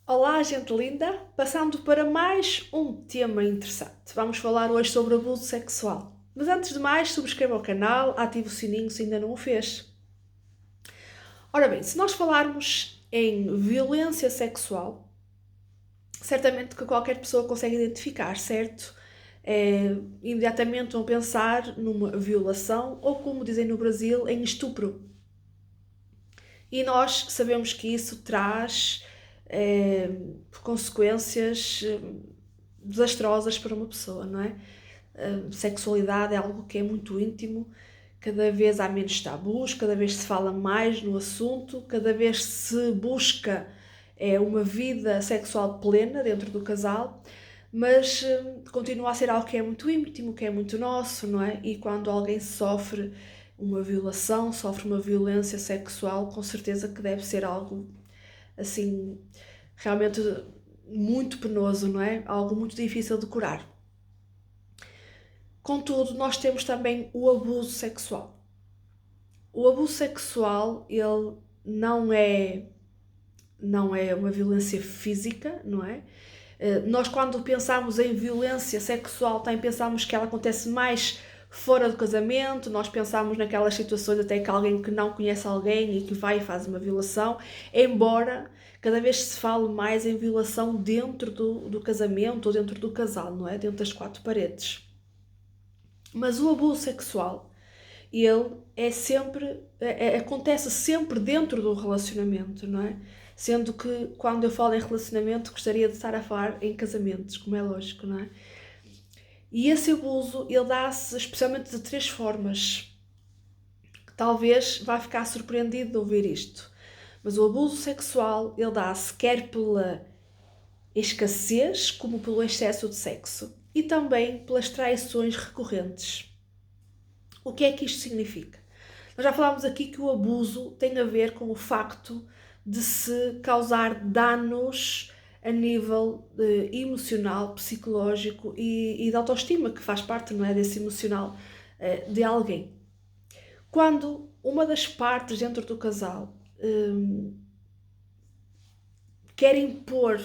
Olá, gente linda! Passando para mais um tema interessante. Vamos falar hoje sobre abuso sexual. Mas antes de mais, subscreva o canal, ative o sininho se ainda não o fez. Ora bem, se nós falarmos em violência sexual, certamente que qualquer pessoa consegue identificar, certo? Imediatamente vão pensar numa violação ou, como dizem no Brasil, em estupro. E nós sabemos que isso traz consequências desastrosas para uma pessoa, não é? A sexualidade é algo que é muito íntimo, cada vez há menos tabus, cada vez se fala mais no assunto, cada vez se busca uma vida sexual plena dentro do casal, mas continua a ser algo que é muito íntimo, que é muito nosso, não é? E quando alguém sofre uma violação, sofre uma violência sexual, com certeza que deve ser algo assim realmente muito penoso, não é? Algo muito difícil de curar. Contudo, nós temos também o abuso sexual. O abuso sexual, ele não é uma violência física, não é? Nós, quando pensamos em violência sexual, também pensamos que ela acontece mais fora do casamento, nós pensamos naquelas situações até que alguém que não conhece alguém e que vai e faz uma violação, embora cada vez se fale mais em violação dentro do casamento ou dentro do casal, não é? Dentro das quatro paredes. Mas o abuso sexual, ele acontece sempre dentro do relacionamento, não é? Sendo que quando eu falo em relacionamento gostaria de estar a falar em casamentos, como é lógico, não é? E esse abuso, ele dá-se especialmente de três formas. Talvez vá ficar surpreendido de ouvir isto. Mas o abuso sexual, ele dá-se quer pela escassez, como pelo excesso de sexo. E também pelas traições recorrentes. O que é que isto significa? Nós já falámos aqui que o abuso tem a ver com o facto de se causar danos a nível emocional, psicológico e de autoestima, que faz parte, não é, desse emocional de alguém. Quando uma das partes dentro do casal quer impor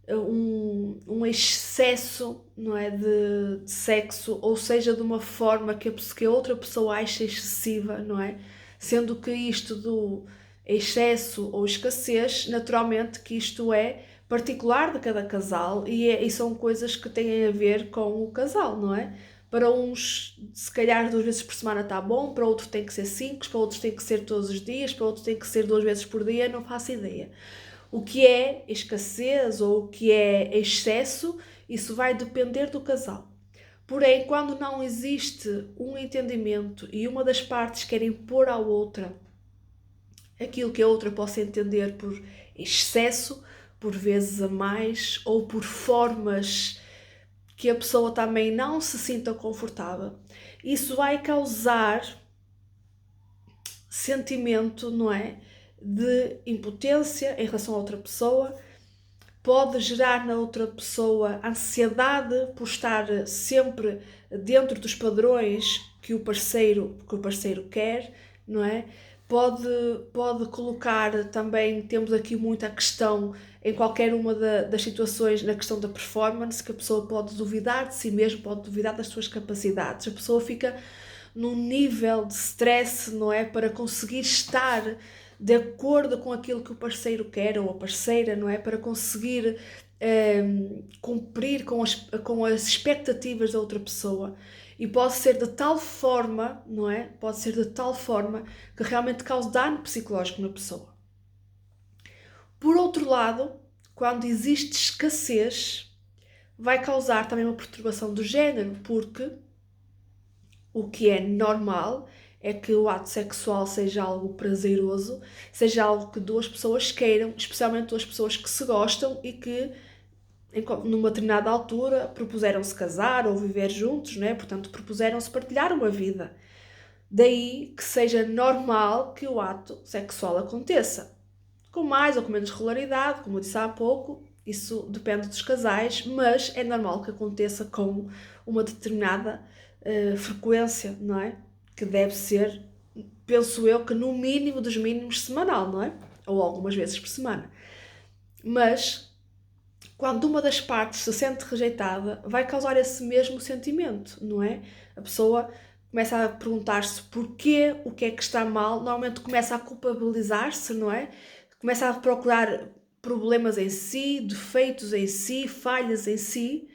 um excesso, não é, de sexo, ou seja, de uma forma que a outra pessoa acha excessiva, não é? Sendo que isto do excesso ou escassez, naturalmente que isto é particular de cada casal e são coisas que têm a ver com o casal, não é? Para uns, se calhar 2 vezes por semana está bom, para outros tem que ser 5, para outros tem que ser todos os dias, para outros tem que ser 2 vezes por dia, não faço ideia. O que é escassez ou o que é excesso, isso vai depender do casal. Porém, quando não existe um entendimento e uma das partes quer impor à outra aquilo que a outra possa entender por excesso, por vezes a mais, ou por formas que a pessoa também não se sinta confortável, isso vai causar sentimento, não é? De impotência em relação a outra pessoa, pode gerar na outra pessoa ansiedade por estar sempre dentro dos padrões que o parceiro quer, não é? Pode colocar também, temos aqui muita questão em qualquer uma das situações, na questão da performance, que a pessoa pode duvidar de si mesma, pode duvidar das suas capacidades, a pessoa fica num nível de stress, não é? Para conseguir estar de acordo com aquilo que o parceiro quer ou a parceira, não é? Para conseguir cumprir com as expectativas da outra pessoa. E pode ser de tal forma, não é? Pode ser de tal forma que realmente cause dano psicológico na pessoa. Por outro lado, quando existe escassez, vai causar também uma perturbação do género, porque o que é normal é que o ato sexual seja algo prazeroso, seja algo que duas pessoas queiram, especialmente duas pessoas que se gostam e que numa determinada altura propuseram-se casar ou viver juntos, né? Portanto, propuseram-se partilhar uma vida. Daí que seja normal que o ato sexual aconteça. Com mais ou com menos regularidade, como eu disse há pouco, isso depende dos casais, mas é normal que aconteça com uma determinada frequência, não é? Que deve ser, penso eu, que no mínimo dos mínimos semanal, não é? Ou algumas vezes por semana. Mas quando uma das partes se sente rejeitada, vai causar esse mesmo sentimento, não é? A pessoa começa a perguntar-se porquê, o que é que está mal, normalmente começa a culpabilizar-se, não é? Começa a procurar problemas em si, defeitos em si, falhas em si,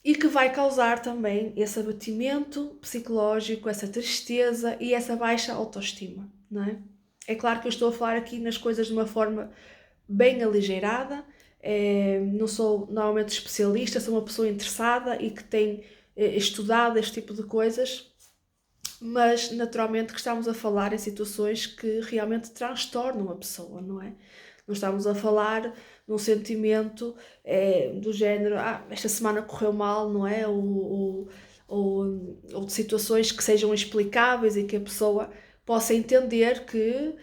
e que vai causar também esse abatimento psicológico, essa tristeza e essa baixa autoestima, não é? É claro que eu estou a falar aqui nas coisas de uma forma bem aligeirada, não sou normalmente especialista, sou uma pessoa interessada e que tem estudado este tipo de coisas, mas naturalmente que estamos a falar em situações que realmente transtornam a pessoa, não é? Não estamos a falar num sentimento do género, esta semana correu mal, não é? Ou de situações que sejam explicáveis e que a pessoa possa entender que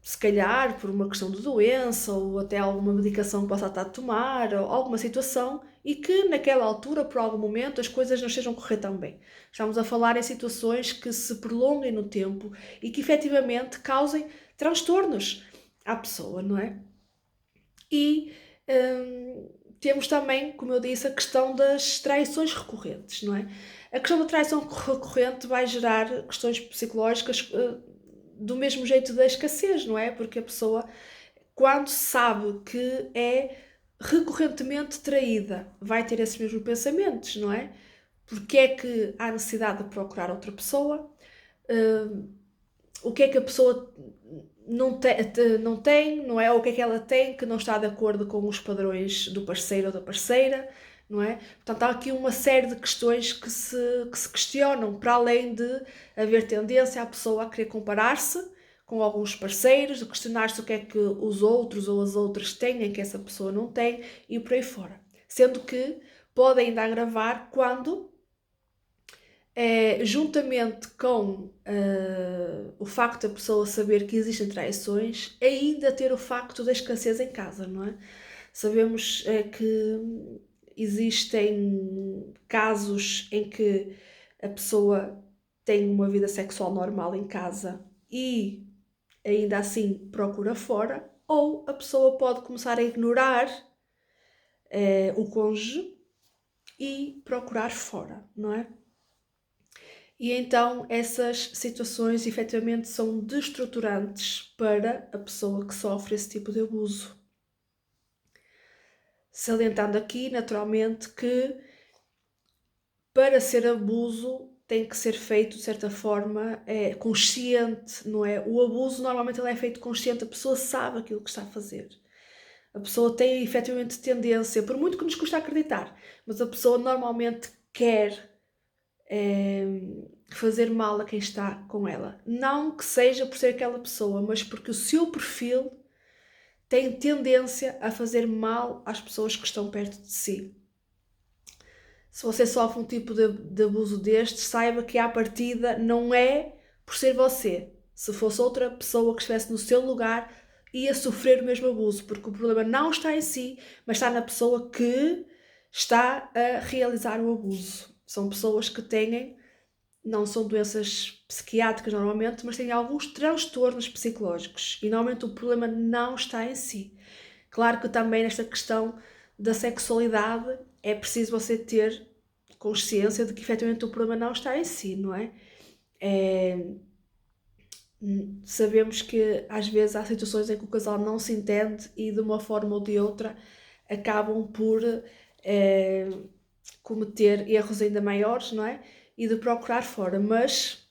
se calhar por uma questão de doença ou até alguma medicação que possa estar a tomar ou alguma situação e que naquela altura, por algum momento, as coisas não estejam a correr tão bem. Estamos a falar em situações que se prolonguem no tempo e que efetivamente causem transtornos à pessoa, não é? E temos também, como eu disse, a questão das traições recorrentes, não é? A questão da traição recorrente vai gerar questões psicológicas do mesmo jeito da escassez, não é? Porque a pessoa, quando sabe que é recorrentemente traída, vai ter esses mesmos pensamentos, não é? Porque é que há necessidade de procurar outra pessoa? Uh, o que é que a pessoa não tem, não é? Ou o que é que ela tem que não está de acordo com os padrões do parceiro ou da parceira, não é? Portanto, há aqui uma série de questões que se questionam, para além de haver tendência à pessoa a querer comparar-se com alguns parceiros, de questionar-se o que é que os outros ou as outras têm que essa pessoa não tem e por aí fora. Sendo que pode ainda agravar quando juntamente com o facto da pessoa saber que existem traições, ainda ter o facto da escassez em casa, não é? Sabemos que existem casos em que a pessoa tem uma vida sexual normal em casa e ainda assim procura fora, ou a pessoa pode começar a ignorar o cônjuge e procurar fora, não é? E então essas situações efetivamente são destruturantes para a pessoa que sofre esse tipo de abuso. Salientando aqui, naturalmente, que para ser abuso tem que ser feito de certa forma consciente, não é? O abuso normalmente ele é feito consciente, a pessoa sabe aquilo que está a fazer. A pessoa tem efetivamente tendência, por muito que nos custa acreditar, mas a pessoa normalmente quer fazer mal a quem está com ela. Não que seja por ser aquela pessoa, mas porque o seu perfil tem tendência a fazer mal às pessoas que estão perto de si. Se você sofre um tipo de abuso destes, saiba que à partida não é por ser você. Se fosse outra pessoa que estivesse no seu lugar, ia sofrer o mesmo abuso, porque o problema não está em si, mas está na pessoa que está a realizar o abuso. São pessoas que têm, não são doenças psiquiátricas normalmente, mas têm alguns transtornos psicológicos e normalmente o problema não está em si. Claro que também nesta questão da sexualidade é preciso você ter consciência de que efetivamente o problema não está em si, não é? Sabemos que às vezes há situações em que o casal não se entende e de uma forma ou de outra acabam por cometer erros ainda maiores, não é? E de procurar fora, mas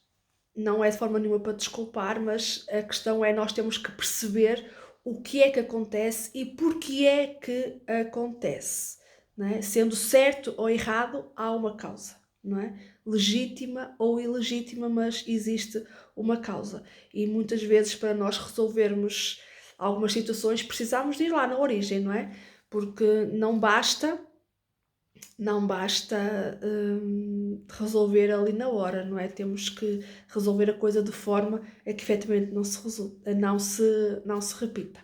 não é de forma nenhuma para desculpar, mas a questão é nós temos que perceber o que é que acontece e porquê é que acontece, não é? Sendo certo ou errado, há uma causa, não é? Legítima ou ilegítima, mas existe uma causa. E muitas vezes para nós resolvermos algumas situações precisamos de ir lá na origem, não é? Porque não basta resolver ali na hora, não é? Temos que resolver a coisa de forma a que efetivamente não se repita.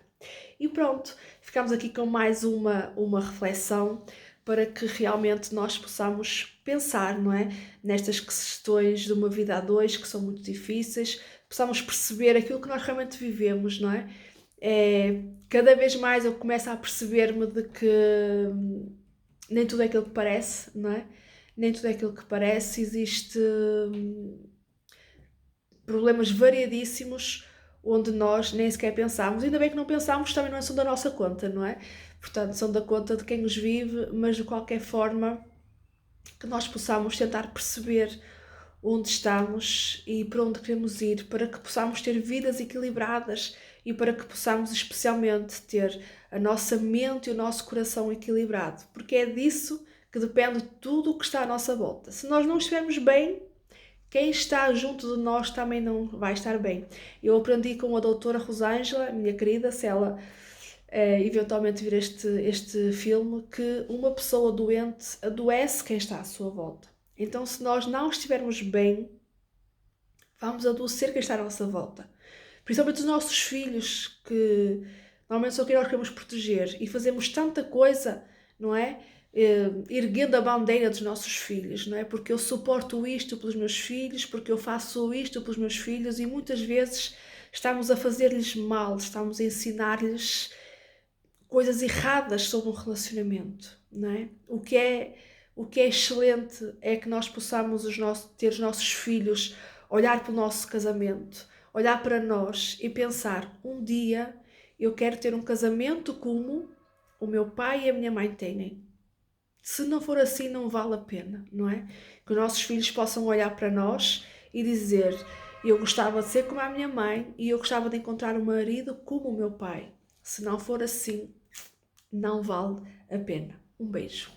E pronto, ficamos aqui com mais uma reflexão para que realmente nós possamos pensar, não é? Nestas questões de uma vida a dois que são muito difíceis, possamos perceber aquilo que nós realmente vivemos, não é? Cada vez mais eu começo a perceber-me de que nem tudo é aquilo que parece, não é? Nem tudo é aquilo que parece, existe problemas variadíssimos onde nós nem sequer pensámos. Ainda bem que não pensámos, também não são da nossa conta, não é? Portanto, são da conta de quem os vive, mas de qualquer forma que nós possamos tentar perceber onde estamos e para onde queremos ir, para que possamos ter vidas equilibradas e para que possamos especialmente ter a nossa mente e o nosso coração equilibrado, porque é disso que depende tudo o que está à nossa volta. Se nós não estivermos bem, quem está junto de nós também não vai estar bem. Eu aprendi com a doutora Rosângela, minha querida, se ela eventualmente vir este filme, que uma pessoa doente adoece quem está à sua volta. Então, se nós não estivermos bem, vamos adoecer quem está à nossa volta. Principalmente os nossos filhos, que normalmente são quem nós queremos proteger. E fazemos tanta coisa, não é? Erguendo a bandeira dos nossos filhos, não é? Porque eu suporto isto pelos meus filhos, porque eu faço isto pelos meus filhos, e muitas vezes estamos a fazer-lhes mal, estamos a ensinar-lhes coisas erradas sobre um relacionamento, não é? O que é excelente é que nós possamos ter os nossos filhos olhar para o nosso casamento, olhar para nós e pensar, um dia eu quero ter um casamento como o meu pai e a minha mãe têm. Se não for assim, não vale a pena, não é? Que os nossos filhos possam olhar para nós e dizer, eu gostava de ser como a minha mãe e eu gostava de encontrar um marido como o meu pai. Se não for assim, não vale a pena. Um beijo.